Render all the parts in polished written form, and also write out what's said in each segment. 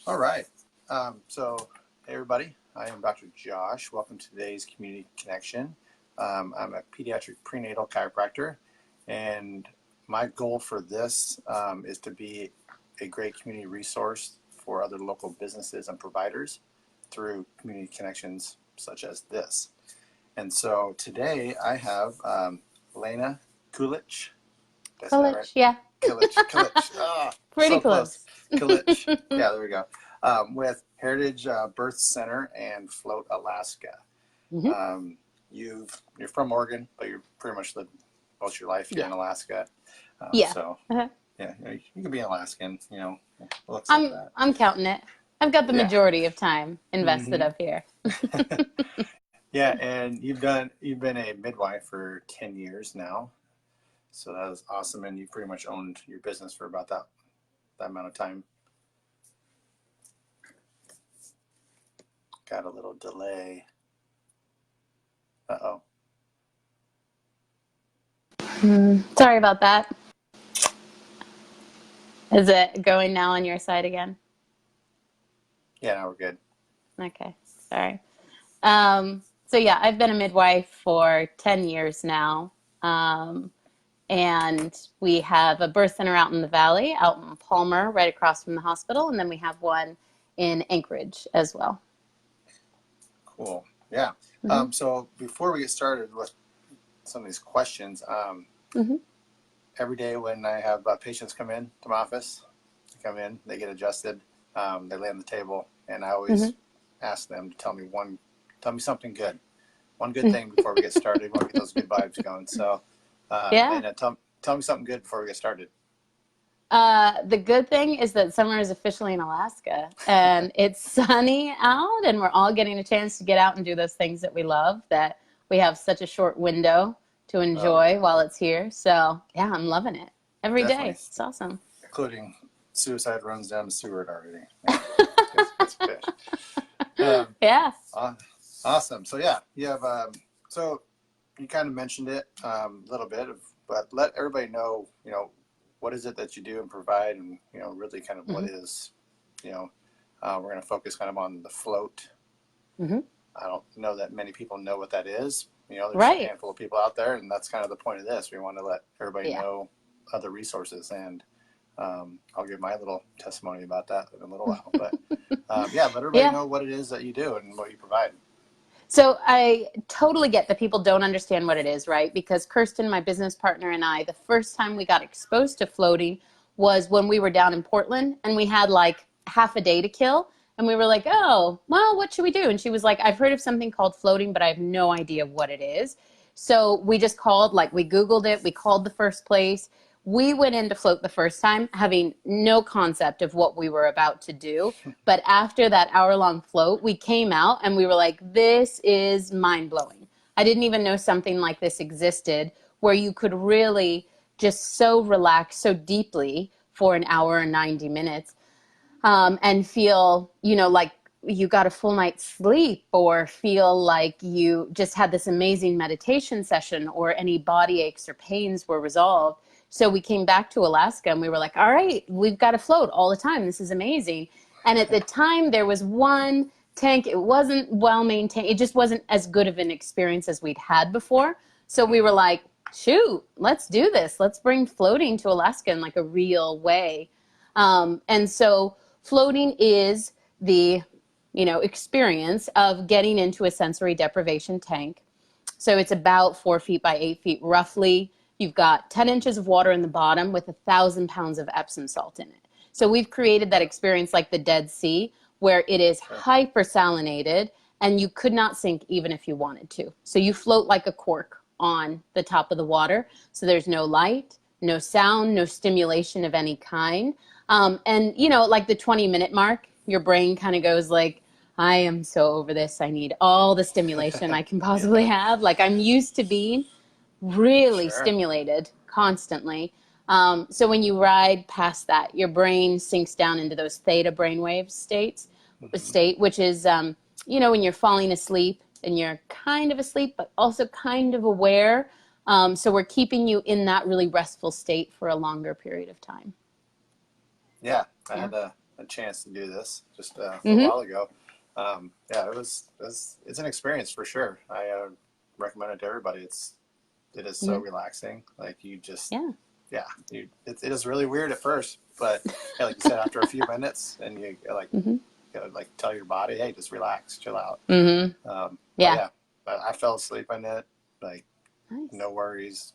All right. Hey everybody, I am Dr. Josh. Welcome to today's Community Connection. I'm a pediatric prenatal chiropractor, and my goal for this is to be a great community resource for other local businesses and providers through community connections such as this. And so today I have Lena Kulich. Did I say that right? College, yeah. Kulich. Pretty So close. close. Kulich. Yeah, there we go. With Heritage Birth Center and Float, Alaska. hmm You're from Oregon, but you've pretty much lived most of your life here Yeah. in Alaska. Yeah. So Uh-huh. yeah, you can be an Alaskan. We'll accept I'm that. I'm counting it. I've got the Yeah. majority of time invested hmm up here. Yeah, and you've been a midwife for 10 years now. So that was awesome, and you pretty much owned your business for about that amount of time. Got a little delay. Uh-oh. Sorry about that. Is it going now on your side again? Yeah, now we're good. Okay. Sorry. So yeah, I've been a midwife for 10 years now. And we have a birth center out in the valley, out in Palmer, right across from the hospital. And then we have one in Anchorage as well. Cool. Yeah. hmm So before we get started with some of these questions, hmm every day when I have patients come in to my office, they come in, they get adjusted, they lay on the table, and I always ask them to tell me something good, one good thing before we get started. We want to get those good vibes going. So, Yeah. Lena, tell me something good before we get started. The good thing is that summer is officially in Alaska and it's sunny out, and we're all getting a chance to get out and do those things that we love, that we have such a short window to Oh enjoy yeah, while it's here. So, yeah, I'm loving it every definitely, day. It's awesome. including suicide runs down the Seward already. Yeah, get some fish. Um, Yeah. aw- awesome. So yeah, you have so you kind of mentioned it a little bit, but let everybody know, what is it that you do and provide, and really kind of what hmm is, you know, we're going to focus kind of on the float. hmm I don't know that many people know what that is. There's a Right. handful of people out there, and that's kind of the point of this. We want to let everybody Yeah. know other resources, and I'll give my little testimony about that in a little while. But yeah, let everybody Yeah. know what it is that you do and what you provide. So I totally get that people don't understand what it is, right? Because Kirsten, my business partner, and I, the first time we got exposed to floating was when we were down in Portland and we had like half a day to kill. And we were like, oh, well, what should we do? And she was like, I've heard of something called floating, but I have no idea what it is. So we just called, like we Googled it, we called the first place. We went in to float the first time having no concept of what we were about to do. But after that hour-long float, we came out and we were like, this is mind-blowing. I didn't even know something like this existed, where you could really just so relax so deeply for an hour and 90 minutes, and feel, like you got a full night's sleep, or feel like you just had this amazing meditation session, or any body aches or pains were resolved. So we came back to Alaska and we were like, all right, we've got to float all the time. This is amazing. And at the time, there was one tank. It wasn't well maintained. It just wasn't as good of an experience as we'd had before. So we were like, shoot, let's do this. Let's bring floating to Alaska in like a real way. And so floating is the, experience of getting into a sensory deprivation tank. So it's about 4 feet by 8 feet roughly. You've got 10 inches of water in the bottom with 1,000 pounds of Epsom salt in it. So we've created that experience like the Dead Sea, where it is Sure. hypersalinated and you could not sink even if you wanted to. So you float like a cork on the top of the water. So there's no light, no sound, no stimulation of any kind. And, like the 20-minute mark, your brain kind of goes like, I am so over this. I need all the stimulation I can possibly Yeah, have. Like, I'm used to being really sure. stimulated constantly. So when you ride past that, your brain sinks down into those theta brainwave hmm state, which is, when you're falling asleep and you're kind of asleep, but also kind of aware. So we're keeping you in that really restful state for a longer period of time. Yeah, I Yeah. had a a chance to do this just a Mm-hmm. while ago. Yeah, it's an experience for sure. I recommend it to everybody. It is so Mm-hmm. relaxing. Like you just, Yeah. yeah, it is really weird at first, but yeah, like you said, after a few minutes, and you like Mm-hmm. like tell your body, hey, just relax, chill out. Mm-hmm. But Yeah. yeah, but I fell asleep in it, like Nice. no worries.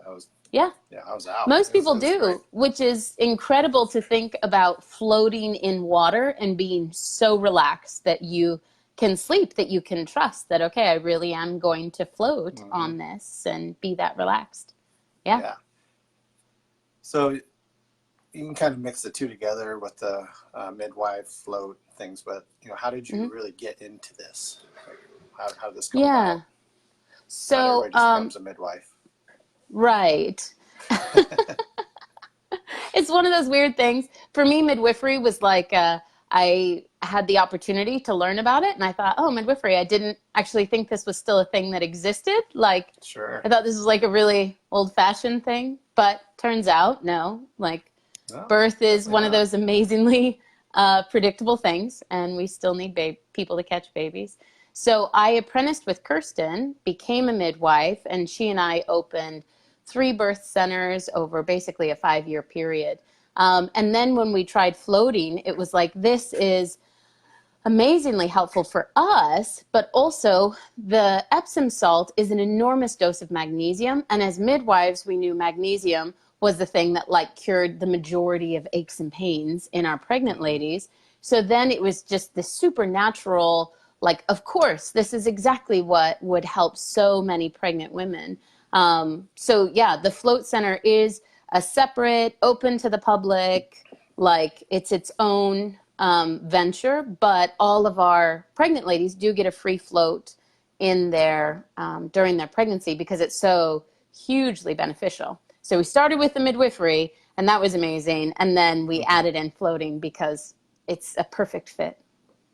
I was Yeah. I was out. Most It people was great. do, which is incredible to think about floating in water and being so relaxed that you can sleep, that you can trust that, okay, I really am going to float Hmm. on this and be that relaxed. Yeah. Yeah. So you can kind of mix the two together with the midwife float things, but how did you Hmm. really get into this? Like, how did this come Yeah. about? Not So, everybody just becomes a midwife. right. It's one of those weird things. For me, midwifery was like I had the opportunity to learn about it, and I thought, oh, midwifery. I didn't actually think this was still a thing that existed. Like, Sure. I thought this was like a really old-fashioned thing, but turns out, no. Like, No, birth is definitely one of not. those amazingly predictable things, and we still need people to catch babies. So I apprenticed with Kirsten, became a midwife, and she and I opened 3 birth centers over basically a 5-year period. And then when we tried floating, it was like, this is amazingly helpful for us, but also the Epsom salt is an enormous dose of magnesium. And as midwives, we knew magnesium was the thing that like cured the majority of aches and pains in our pregnant Hmm. ladies. So then it was just this supernatural, like, of course, this is exactly what would help so many pregnant women. So yeah, the Float Center is a separate, open to the public, like it's its own venture, but all of our pregnant ladies do get a free float in their during their pregnancy because it's so hugely beneficial. So we started with the midwifery, and that was amazing, and then we Hmm. added in floating because it's a perfect fit.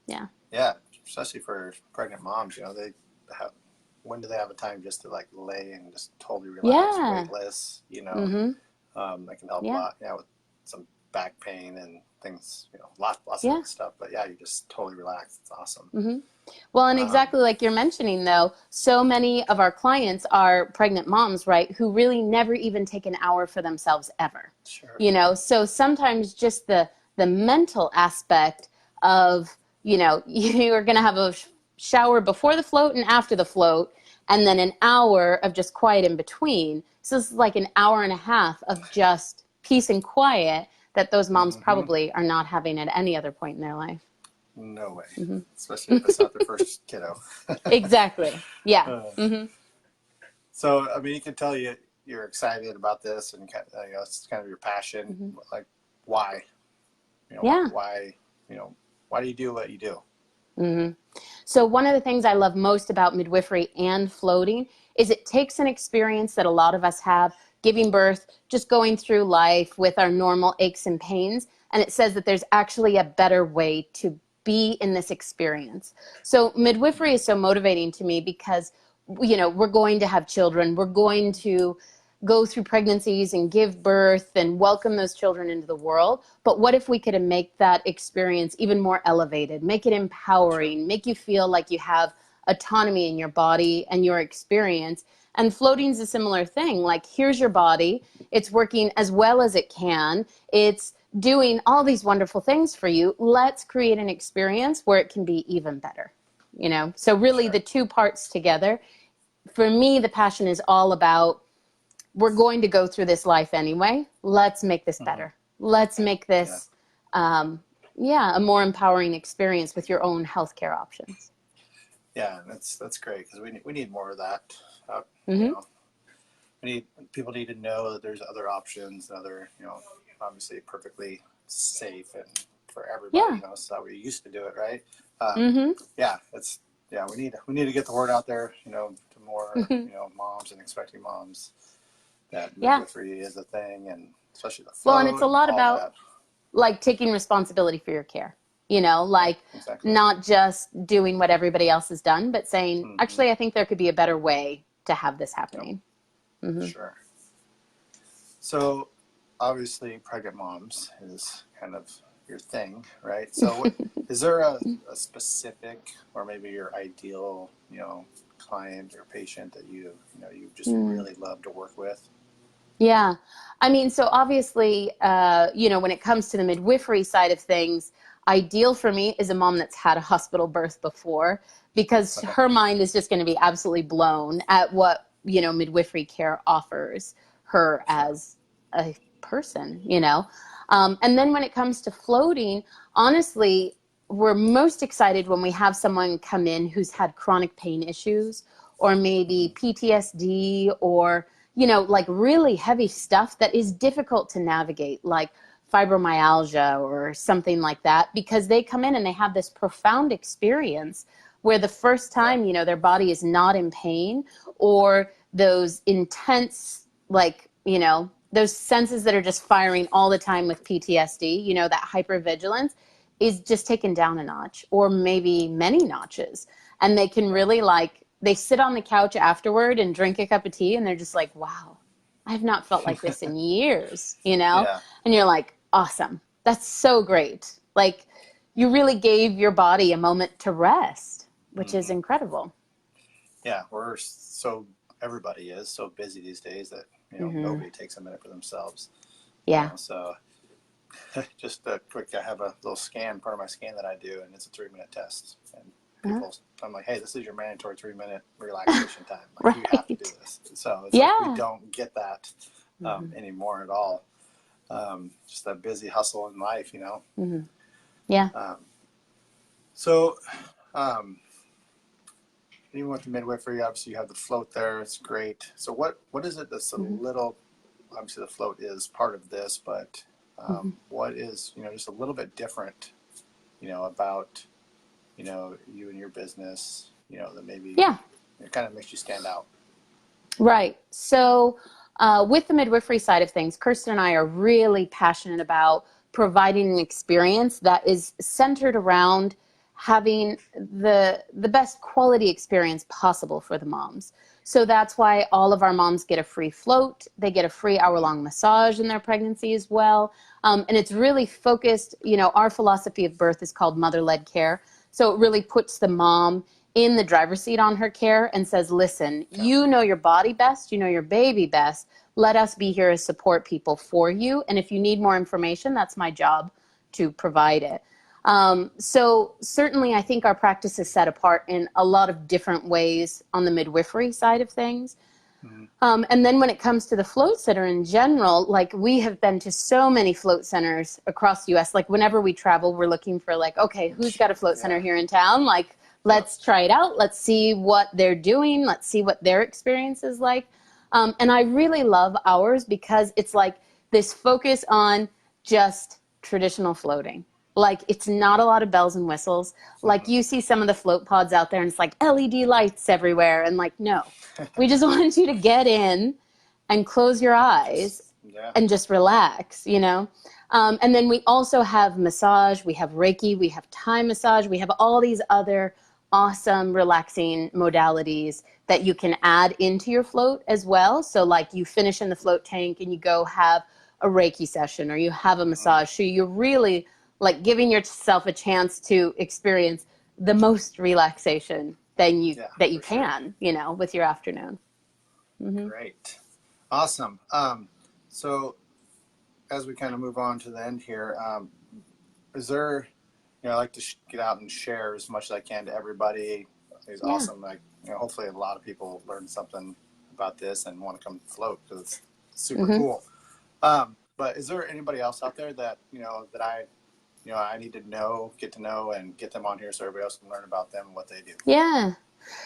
Yeah. Yeah, especially for pregnant moms. They have, when do they have a time just to like lay and just totally relax, Yeah. weightless? Mm-hmm. That can help a Yeah. lot. Yeah, with some back pain and things. Lots of Yeah. good stuff. But yeah, you just totally relax. It's awesome. Mm-hmm. Well, and Um, exactly like you're mentioning, though, so many of our clients are pregnant moms, right, who really never even take an hour for themselves ever. sure. So sometimes just the mental aspect of, you are going to have a shower before the float and after the float, and then an hour of just quiet in between. So this is like an hour and a half of just peace and quiet that those moms Hmm. probably are not having at any other point in their life. No way. Mm-hmm. Especially if it's not their first kiddo. Exactly. Yeah. Uh, Mm-hmm. so I mean, you can tell you're excited about this, and it's kind of your passion. Mm-hmm. Like, why? Yeah. Why? Why do you do what you do? Mm-hmm. So one of the things I love most about midwifery and floating is it takes an experience that a lot of us have, giving birth, just going through life with our normal aches and pains, and it says that there's actually a better way to be in this experience. So midwifery is so motivating to me because we're going to have children, we're going to go through pregnancies and give birth and welcome those children into the world. But what if we could make that experience even more elevated, make it Sure. empowering, make you feel like you have autonomy in your body and your experience? And floating is a similar thing. Like, here's your body. It's working as well as it can. It's doing all these wonderful things for you. Let's create an experience where it can be even better. So really Sure. the two parts together. For me, the passion is all about, we're going to go through this life anyway. Let's make this Hmm. better. Let's make Yeah. this, a more empowering experience with your own healthcare options. Yeah, that's great because we need more of that. You Mm-hmm. know, people need to know that there's other options, other obviously perfectly safe and for everybody. Yeah. So that we used to do it, right? Um, Mm-hmm. yeah, we need to get the word out there. To more Mm-hmm. moms and expecting moms that Yeah. midwifery is a thing, and especially the Well, and it's float a and lot all about that. like taking responsibility for your care, Yeah, like exactly. not just doing what everybody else has done, but saying, Hmm. actually, I think there could be a better way to have this Yep, happening. Mm-hmm. sure. So obviously, pregnant moms is kind of your thing, right? So what, is there a specific, or maybe your ideal, client or patient that you just really love to work with? Yeah. I mean, so obviously, when it comes to the midwifery side of things, ideal for me is a mom that's had a hospital birth before, because Okay. her mind is just going to be absolutely blown at what, midwifery care offers her Sure. as a person. And then when it comes to floating, honestly, we're most excited when we have someone come in who's had chronic pain issues, or maybe PTSD, or like really heavy stuff that is difficult to navigate, like fibromyalgia or something like that, because they come in and they have this profound experience where the first Yeah. time, their body is not in pain, or those intense, like, those senses that are just firing all the time with PTSD, that hypervigilance is just taken down a notch, or maybe many notches. And they can really, like, they sit on the couch afterward and drink a cup of tea, and they're just like, wow, I've not felt like this in years. Yeah. And you're like, awesome. That's so great. Like, you really gave your body a moment to rest, which is hmm incredible. Yeah. Everybody is so busy these days that, Hmm. nobody takes a minute for themselves, Yeah. so just a quick, I have a little scan, part of my scan that I do, and it's a 3-minute test. And Uh-huh. I'm like, hey, this is your mandatory 3-minute relaxation time. Like, you have to do Right. this. So it's like, we Yeah. don't get that Hmm. anymore at all. Just that busy hustle in life. Hmm. Yeah. Um, so, um, even with the midwifery, obviously you have the float there. It's great. So what is it that's a Hmm. little, obviously the float is part of this, but Hmm. what is, just a little bit different, about, you and your business, that maybe Yeah. it kind of makes you stand out. Right. So, with the midwifery side of things, Kirsten and I are really passionate about providing an experience that is centered around having the best quality experience possible for the moms. So that's why all of our moms get a free float. They get a free Mm-hmm. hour-long massage in their pregnancy as well. And it's really focused, our philosophy of birth is called mother-led care. So it really puts the mom in the driver's seat on her care and says, listen, Okay. you know your body best, you know your baby best. Let us be here as support people for you. And if you need more information, that's my job to provide it. So certainly I think our practice is set apart in a lot of different ways on the midwifery side of things. Mm-hmm. And then when it comes to the float center in general, like, we have been to so many float centers across the US. Like, whenever we travel, we're looking for, like, okay, who's got a float center Yeah. here in town? Like, Yep. let's try it out. Let's see what they're doing. Let's see what their experience is like. And I really love ours because it's like this focus on just traditional floating. Like, it's not a lot of bells and whistles. Like, Mm-hmm. you see some of the float pods out there and it's like LED lights everywhere. And like, no, we just want you to get in and close your eyes Yeah. and just relax. And then we also have massage, we have Reiki, we have Thai massage, we have all these other awesome relaxing modalities that you can add into your float as well. So, like, you finish in the float tank and you go have a Reiki session, or you have a Mm-hmm. massage. So you're really, like, giving yourself a chance to experience the most relaxation Yeah, that you for sure. can, with your afternoon. Hmm. Great. Awesome. So as we kind of move on to the end here, is there, I like to get out and share as much as I can to everybody. It's Yeah. awesome. Like, hopefully a lot of people learn something about this and want to come float, because it's super Hmm. cool. But is there anybody else out there that, that I need to get to know and get them on here so everybody else can learn about them and what they do? Yeah.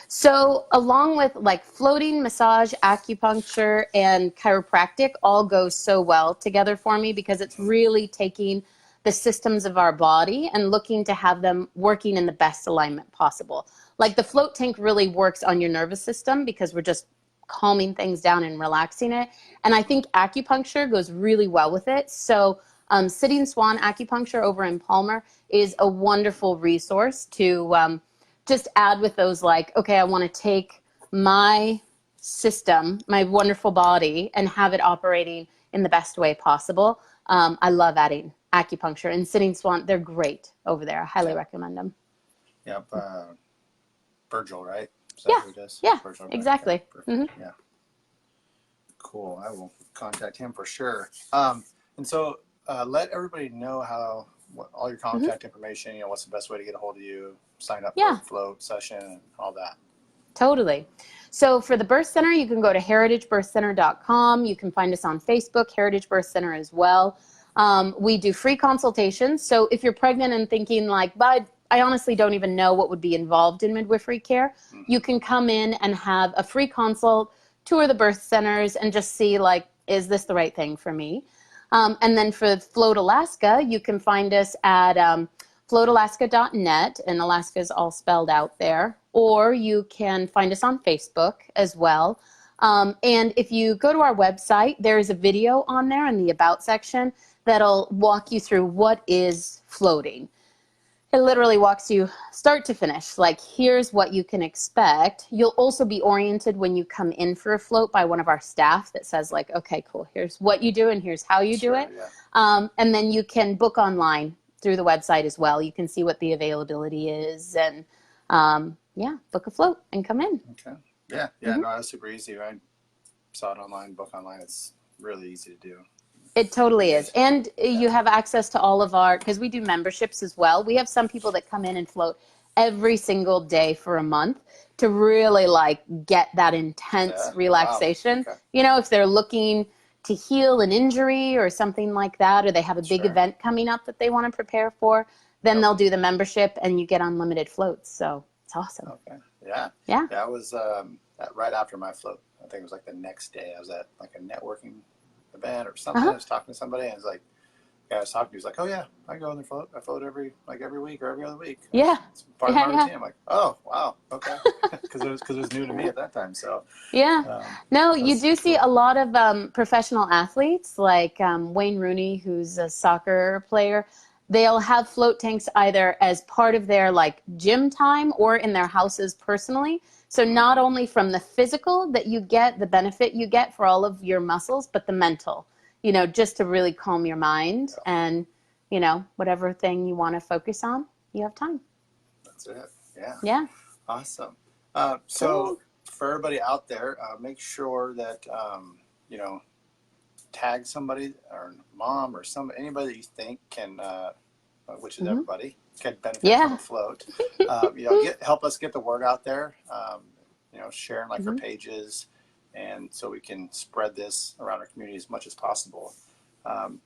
So along with, like, floating, massage, acupuncture, and chiropractic all go so well together for me, because it's Mm-hmm. really taking the systems of our body and looking to have them working in the best alignment possible. Like, the float tank really works on your nervous system because we're just calming things down and relaxing it. And I think acupuncture goes really well with it. So Sitting Swan Acupuncture over in Palmer is a wonderful resource to just add with those, like, okay, I want to take my system, my wonderful body, and have it operating in the best way possible. I love acupuncture and Sitting Swan. They're great over there. I highly recommend them. Yep. Virgil, right? Is that Yeah. who it is? Yeah. Virgil, Exactly. Okay, yeah. Cool. I will contact him for sure. And so let everybody know all your contact information, what's the best way to get a hold of you, sign up for a float session and all that. Totally. So for the birth center, you can go to heritagebirthcenter.com. You can find us on Facebook, Heritage Birth Center as well. We do free consultations. So if you're pregnant and thinking like, but I honestly don't even know what would be involved in midwifery care, you can come in and have a free consult, tour the birth centers, and just see like, is this the right thing for me? And then for Float Alaska, you can find us at floatalaska.net, and Alaska is all spelled out there. Or you can find us on Facebook as well. And if you go to our website, there is a video on there in the About section that'll walk you through what is floating. It literally walks you start to finish. Like, here's what you can expect. You'll also be oriented when you come in for a float by one of our staff that says like, okay, cool, here's what you do and here's how you do it. Yeah. And then you can book online through the website as well. You can see what the availability is and book a float and come in. Okay. Yeah. Yeah. No, that's super easy. I saw it online, book online. It's really easy to do. It totally is. And you have access to all of because we do memberships as well. We have some people that come in and float every single day for a month to really like get that intense relaxation. Wow. Okay. If they're looking to heal an injury or something like that, or they have a big event coming up that they want to prepare for, then they'll do the membership and you get unlimited floats. So it's awesome. Okay. Yeah. Yeah. Yeah. I was right after my float. I think it was like the next day. I was at like a networking event or something. I was talking to somebody and I was like, I was talking to, he was like, oh yeah, I go on the float. I float every week or every other week. Yeah. It's part of my routine. I'm like, oh, wow. Okay. Because it was new to me at that time. So no, you do see a lot of professional athletes like Wayne Rooney, who's a soccer player. They'll have float tanks either as part of their like gym time or in their houses personally. So not only from the physical that you get, the benefit you get for all of your muscles, but the mental, just to really calm your mind and, whatever thing you want to focus on, you have time. That's it. Yeah. Yeah. Awesome. So for everybody out there, make sure that, tag somebody or mom or anybody that you think can, which is everybody, can benefit from a float. Help us get the word out there. Sharing like our pages, and so we can spread this around our community as much as possible.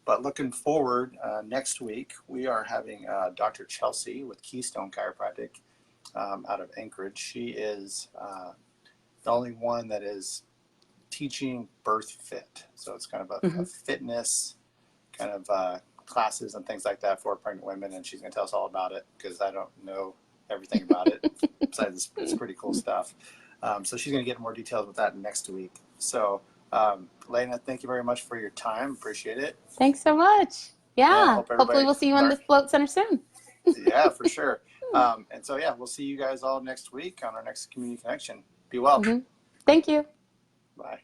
But looking forward, next week we are having Dr. Chelsea with Keystone Chiropractic out of Anchorage. She is the only one that is teaching birth fit. So it's kind of a fitness kind of classes and things like that for pregnant women, and she's going to tell us all about it because I don't know everything about it. Besides, it's pretty cool stuff. So she's going to get more details with that next week. So, Lena, thank you very much for your time. Appreciate it. Thanks so much. Yeah. Hopefully we'll see you in the float center soon. Yeah, for sure. And so, we'll see you guys all next week on our next Community Connection. Be well. Thank you. Bye.